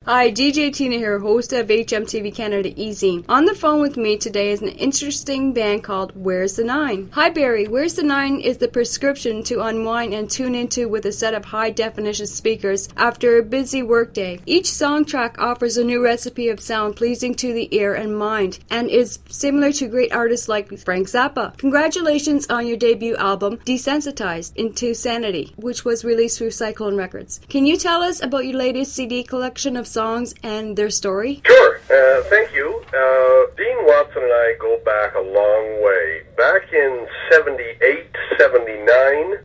Hi, DJ Tina here, host of HMTV Canada E-Zine. On the phone with me today is an interesting band called Where's the Nine? Hi Barry, Where's the Nine is the prescription to unwind and tune into with a set of high-definition speakers after a busy workday. Each song track offers a new recipe of sound pleasing to the ear and mind, and is similar to great artists like Frank Zappa. Congratulations on your debut album, Desensitized into Sanity, which was released through Cyclone Records. Can you tell us about your latest CD collection of songs and their story? Sure. Thank you. Dean Watson and I go back a long way. Back in 78, 79,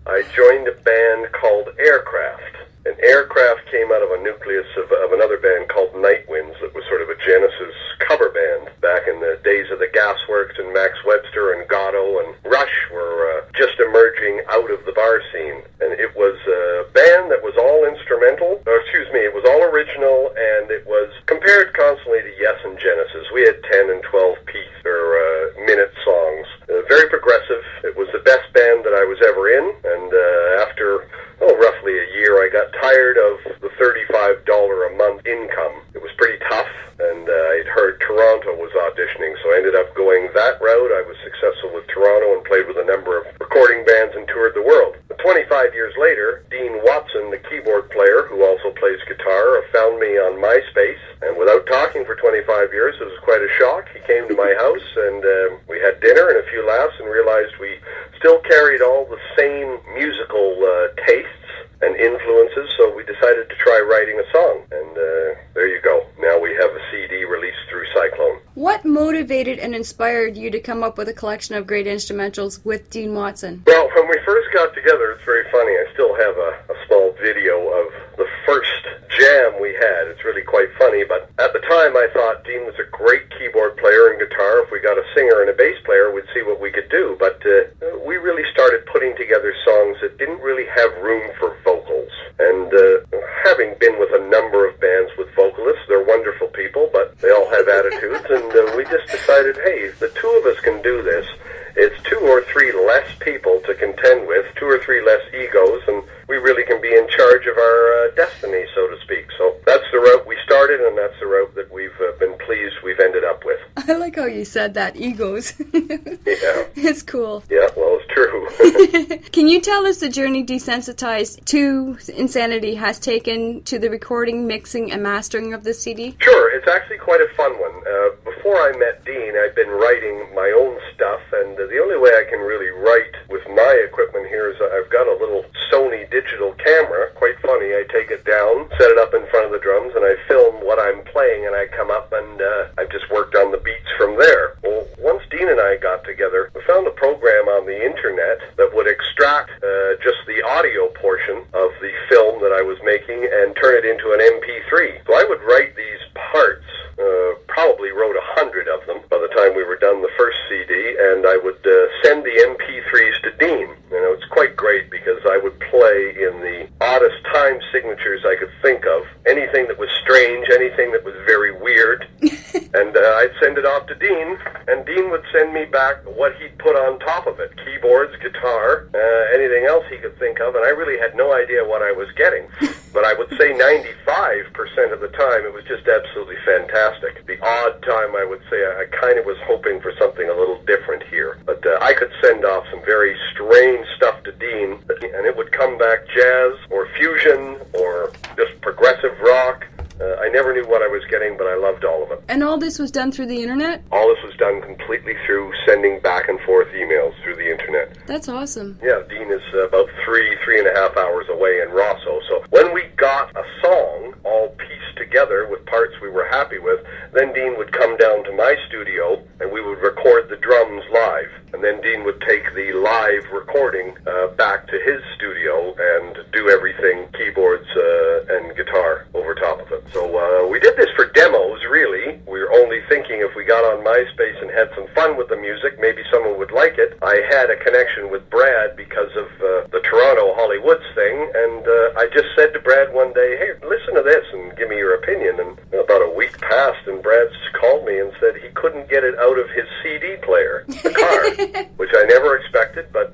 I joined a band called Aircraft. And Aircraft came out of a nucleus of another band called Night Winds that was sort of a Genesis cover band back in the days of the Gasworks and Max Webster and Gatto and Rush were just emerging out of the bar scene. And it was a band that was all instrumental, it was all original, and it was compared constantly to Yes and Genesis. We had 10 and 12 piece or minute songs. Very progressive. It was the best band that I was ever in, and after roughly a year, I got tired of the $35 a month income. It was pretty tough, and I'd heard Toronto was auditioning, so I ended up going that route. I was successful with Toronto and played with a number of recording bands and toured the world. But 25 years later, Dean Watson, the keyboard player, who also plays guitar, found me on MySpace, and without talking for 25 years, it was quite a shock. He came to my house, and we had dinner and a few laughs, and realized we still carried all the same musical tastes and influences, so we decided to try writing a song, and there you go. Now we have a CD released through Cyclone. What motivated and inspired you to come up with a collection of great instrumentals with Dean Watson? Well, when we first got together, it's very funny. I still have a small video of the first jam we had. It's really quite funny, but at the time I thought Dean was a great keyboard player and guitar. If we got a singer and a bass player, we'd see what we could do, but we really started putting together songs that didn't really have room for vocals. And having been with a number of bands with vocalists, they're wonderful people, but they all have attitudes, and we just decided, hey, if the two of us can do this, it's 2 or 3 less people to contend with, 2 or 3 less egos, and we really can be in charge of our destiny, so to speak. So that's the route we started, and that's the route that we've been pleased we've ended up with. I like how you said that, egos. Yeah. It's cool. Yeah, well, it's true. Can you tell us the journey Desensitized to Insanity has taken to the recording, mixing, and mastering of the CD? Sure, it's actually quite a fun one. Before I met Dean, I'd been writing my own stuff, and the only way I can really write with my equipment here is I've got a little Sony digital camera. Quite funny. I take it down, set it up in front of the drums, and I film what I'm playing, and I come up and I've just worked on the beats from there. Well, once Dean and I got together, we found a program on the internet that would extract just the audio portion of the film that I was making and turn it into an MP3. So I would write these parts, probably wrote 100 of them by the time we were done the first CD, and I would send the MP3s to Dean. You know, it's quite great because I would play in the oddest time signatures I could think of, anything that was strange, anything that was very weird, and I'd send it off to Dean, and Dean would send me back what he'd put on top of it, keyboards, guitar, anything else he could think of, and I really had no idea what I was getting. But I would say 95% of the time it was just absolutely fantastic. The odd time I would say I kind of was hoping for something a little different here. But I could send off some very strange stuff to Dean, and it would come back jazz or fusion or just progressive rock. I never knew what I was getting, but I loved all of it. And all this was done through the internet? All this was done completely through sending back and forth emails through the internet. That's awesome. Yeah, Dean is about 3.5 hours away in Rosso. So when we got a song all pieced together with parts we were happy with, then Dean would come down to my studio and we would record the drums live. And then Dean would take the live recording back to his studio and do everything, keyboards and guitar over top of it. So we did this for demos, really. We were only thinking if we got on MySpace and had some fun with the music, maybe someone would like it. I had a connection with Brad because of the Toronto Hollywoods thing, and I just said to Brad one day, hey, listen to this and give me your opinion. And about a week passed, and Brad called me and said he couldn't get it out of his CD player, the car, which I never expected, but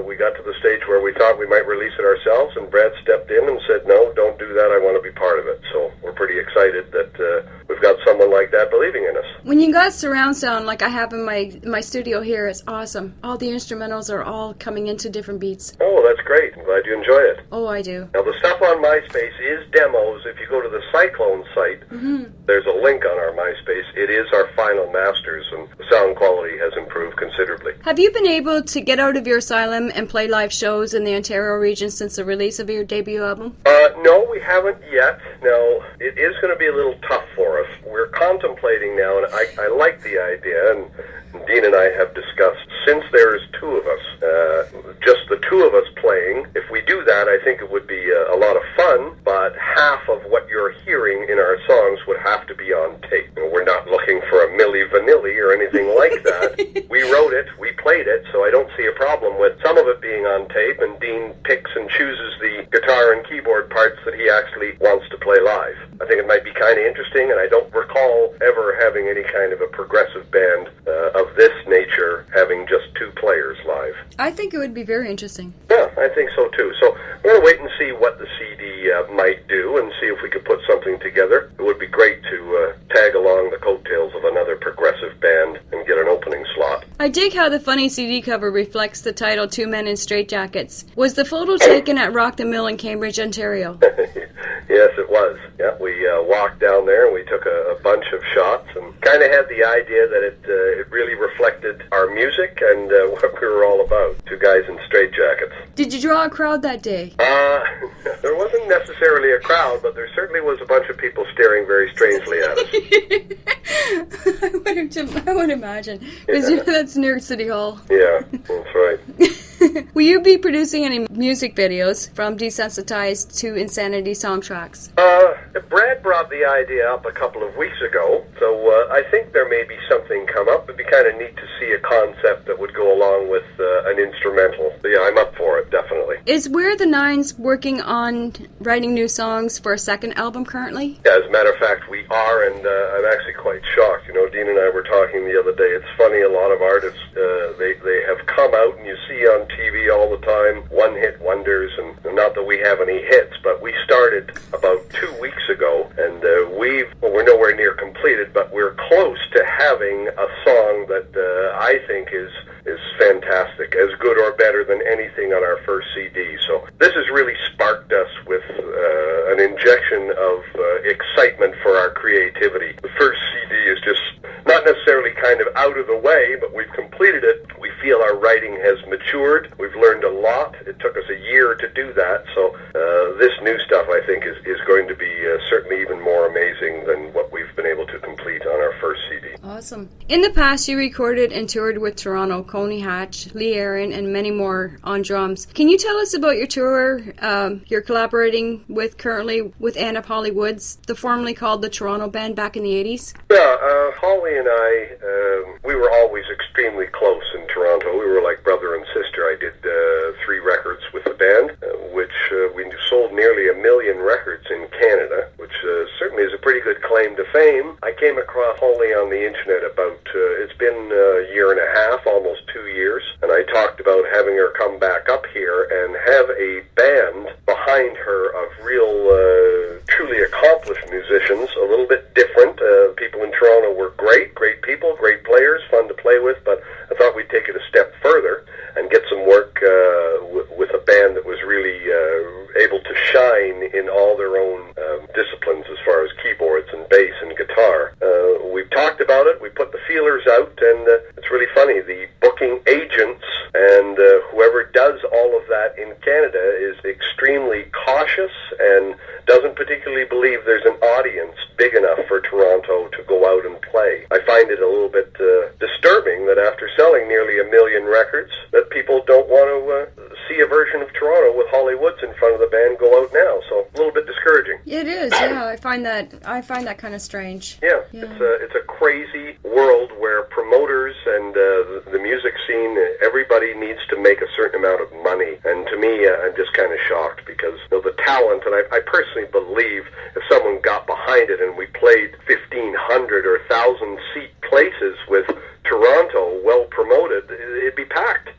we got to the stage where we thought we might release it ourselves, and Brad stepped in and said, no, don't do that, I want to be part of it. So we're pretty excited delighted that we've got someone like that believing in us. When you got surround sound like I have in my studio here, it's awesome. All the instrumentals are all coming into different beats. Oh, that's great. I'm glad you enjoy it. Oh, I do. Now, the stuff on MySpace is demos. If you go to the Cyclone site, there's a link on our MySpace. It is our final masters, and the sound quality has improved considerably. Have you been able to get out of your asylum and play live shows in the Ontario region since the release of your debut album? No, we haven't yet. Now, it is going to be a little tough for us. We're contemplating now, and I like the idea, and Dean and I have discussed, since there's two of us, just the two of us playing, if we do that, I think it would be a lot of fun, but half of what you're hearing in our songs would have to be on tape. We're not looking for a Milli Vanilli or anything like that. We wrote it, we played it, so I don't see a problem with some of it being on tape, and Dean picks and chooses the guitar and keyboard parts that he actually wants to play live. I think it might be kind of interesting, and I don't recall ever having any kind of a progressive band of this nature having just two players live. I think it would be very interesting. Yeah, I think so too. So we're going to wait and see what the CD might do and see if we could put something together. It would be great to tag along the coattails of another progressive band and get an opening slot. I dig how the funny CD cover reflects the title Two Men in Straitjackets. Was the photo taken at Rock the Mill in Cambridge, Ontario? Yes, it was. Yeah, we walked down there and we took a bunch of shots and kind of had the idea that it really reflected our music and what we were all about. Two guys in straitjackets. Did you draw a crowd that day? There wasn't necessarily a crowd, but there certainly was a bunch of people staring very strangely at us. I would imagine. Because that's near City Hall. Yeah, that's right. Will you be producing any music videos from Desensitized to Insanity song tracks? Brad brought the idea up a couple of weeks ago, so I think there may be something come up. It'd be kind of neat to see a concept that would go along with an instrumental. So yeah, I'm up for it, definitely. Is We're the Nines working on writing new songs for a second album currently? Yeah, as a matter of fact, we are, and I'm actually quite shocked. You know, Dean and I were talking the other day. It's funny, a lot of artists, they have come out, and you see on TV all the time, one-hit wonders, and not that we have any hits, but we started about 2 weeks ago, and we're nowhere near completed, but we're close to having a song that I think is fantastic, as good or better than anything on our first CD. So this has really sparked us with an injection of excitement for our creativity. The first CD is just not necessarily kind of out of the way, but we've completed it. We feel our writing has matured. We've learned a lot. It took us a year to do that, so this new stuff, I think, is going to be certainly even more amazing than what we've been able to complete on our first CD. Awesome. In the past, you recorded and toured with Toronto, Coney Hatch, Lee Aaron, and many more on drums. Can you tell us about your tour you're collaborating with currently with Anne of Holly Woods, the formerly called the Toronto Band back in the 80s? Yeah, Holly and I, we were always extremely close in Toronto. We were like brother and sister. I did 3 records with the band, which we sold nearly 1 million records in Canada, which certainly is a pretty good claim to fame. I came across Holly on the internet about, it's been a year and a half, almost 2 years, and I talked about having her come back up here and have a band behind her of real, truly accomplished musicians, a little bit different. People in Toronto were great people, great players, fun to play with, but I thought we'd take it a step further and get some work with a band that was really able to shine in all their own disciplines as far as keyboards and bass and guitar. We've talked about it, we put the feelers out, and it's really funny. The booking agents and whoever does all of that in Canada is extremely cautious and doesn't particularly believe there's an audience big enough for Toronto to go out and play. I find it a little bit disturbing that after selling nearly 1 million records, that people don't want to see a version of Toronto with Holly Woods in front of the band go out now. So a little bit discouraging. It is, yeah. I find that kind of strange. Yeah. It's a crazy world where promoters and the music scene, everybody needs to make a certain amount of money. And to me, I'm just kind of shocked because the talent, and I personally believe if someone got behind it and we played 1,500 or 1,000 seat places with Toronto, well promoted, it'd be packed.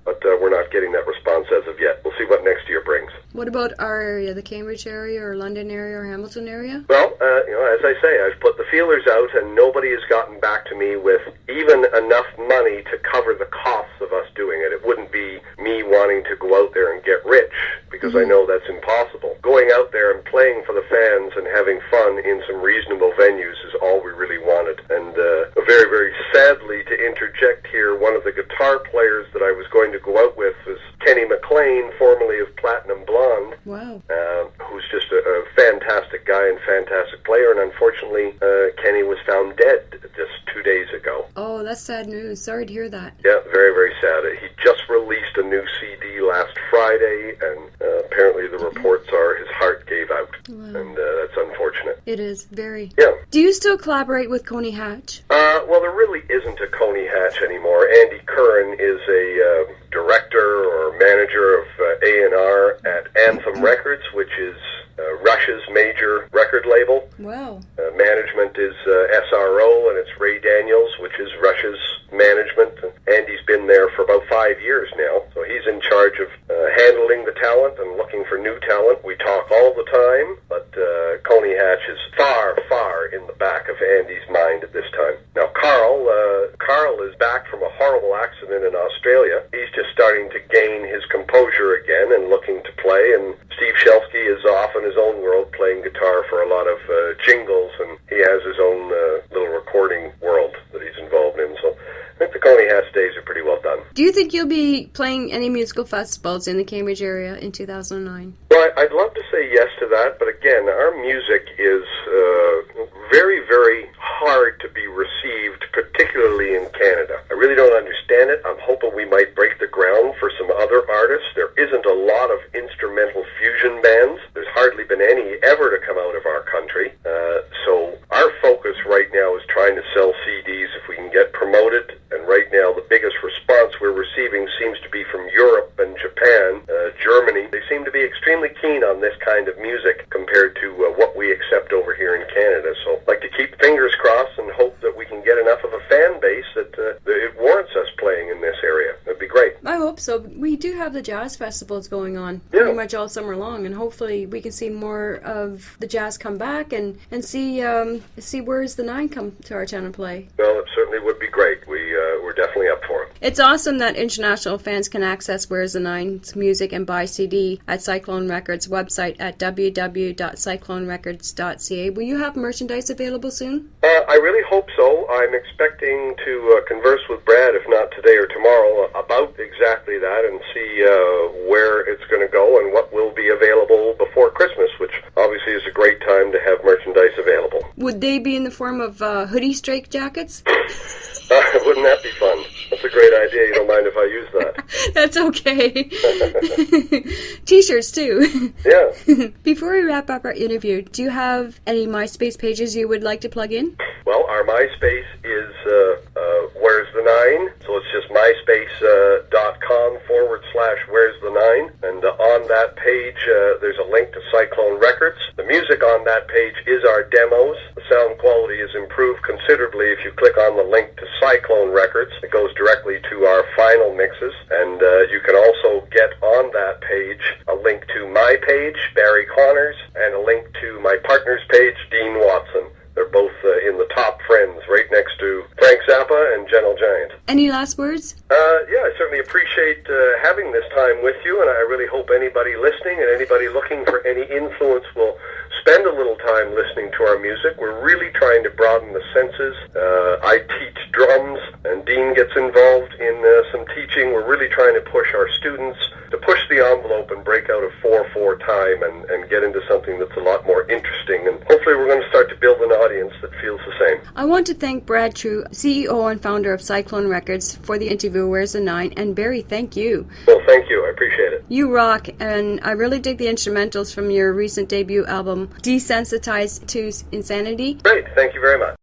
But we're not getting that response as of yet. We'll see what next year brings. What about our area, the Cambridge area or London area or Hamilton area? Well, as I say, I've put the feelers out and nobody has gotten back to me with even enough money to cover the costs of us doing it. It wouldn't be me wanting to go out there and get rich, because I know that's impossible. Going out there and playing for the fans and having fun in some reasonable venues is all we really wanted. And very, very sadly, to interject here, one of the guitar players that I was going to go out with was Kenny McLean, formerly of Platinum Blonde. Wow. Who's just a fantastic guy and fantastic player, and unfortunately, Kenny was found dead just 2 days ago. Oh, that's sad news. Sorry to hear that. Yeah, very, very sad. He just released a new CD last Friday, and apparently the reports are his heart gave out. Wow. And that's unfortunate. It is, very. Yeah. Do you still collaborate with Coney Hatch? Well, there really isn't a Coney Hatch anymore. Andy Curran is a director or manager of A&R at Anthem Records, which is Rush's major record label. Wow. Management is SRO, and it's Ray Daniels, which is Rush's management. Andy's been there for about 5 years now, so he's in charge of handling the talent and looking for new talent. We talk all the time, but Coney Hatch is far, far in the back of Andy's mind at this time. Now, Carl is back from a horrible accident in Australia. He's just starting to gain his composure again and looking to play, and Steve Shelsky is off in his own world playing guitar for a lot of jingles, and he has his own little recording world that he's involved in. So I think the Coney Hatch days are pretty well done. Do you think you'll be playing any musical festivals in the Cambridge area in 2009? Well, I'd love to say yes to that, but again, our music is very, very hard to be received, particularly in Canada. I really don't understand it. I'm hoping we might break the ground for some other artists. There isn't a lot of instrumental fusion bands. There's hardly been any ever to come out of our country. So our focus right now is trying to sell CDs if we can get promoted, and right now the biggest response we're receiving seems to be from Europe and Japan, Germany. They seem to be extremely keen on this kind of music compared to what we accept over here in Canada. So I'd like to keep fingers crossed and hope that we can get enough of a fan base that it warrants us playing in this area. That'd be great. I hope so. We do have the jazz festivals going on pretty much all summer long, and hopefully we can see more of the jazz come back and see Where's the Nine come to our town and play. Well, it certainly would be great. We're definitely up for it. It's awesome that international fans can access Where's the Nine's music and buy CD at Cyclone Records website at www.cyclonerecords.ca. Will you have merchandise available soon? I really hope so. I'm expecting to converse with Brad, if not today or tomorrow, about exactly that and see where it's going to go and what will be available before Christmas, which obviously is a great time to have merchandise available. Would they be in the form of hoodie straight jackets? Wouldn't that be fun? That's a great idea. You don't mind if I use that? That's okay. T-shirts too. Yeah. Before we wrap up our interview, do you have any MySpace pages you would like to plug in? Well, our MySpace is Where's the Nine? So it's just myspace.com/Where's the Nine. And on that page, there's a link to Cyclone Records. The music on that page is our demos. The sound quality is improved considerably if you click on the link to Cyclone Records. It goes directly to our final mixes. And you can also get on that page a link to my page, Barry Connors, and a link to my partner's page, Dean Watson. They're both in the top friends, right next to Frank Zappa and Gentle Giant. Any last words? Yeah, I certainly appreciate having this time with you, and I really hope anybody listening and anybody looking for any influence will spend a little time listening to our music. We're really trying to broaden the senses. I teach drums, and Dean gets involved in some teaching. We're really trying to push our students to push the envelope and break out of 4/4 time and get into something that's a lot more interesting. And hopefully we're going to start to build an audience that feels the same. I want to thank Brad True, CEO and founder of Cyclone Records, for the interview Where's the Nine. And Barry, thank you. Well, thank you. I appreciate it. You rock, and I really dig the instrumentals from your recent debut album, Desensitized to Insanity. Great. Thank you very much.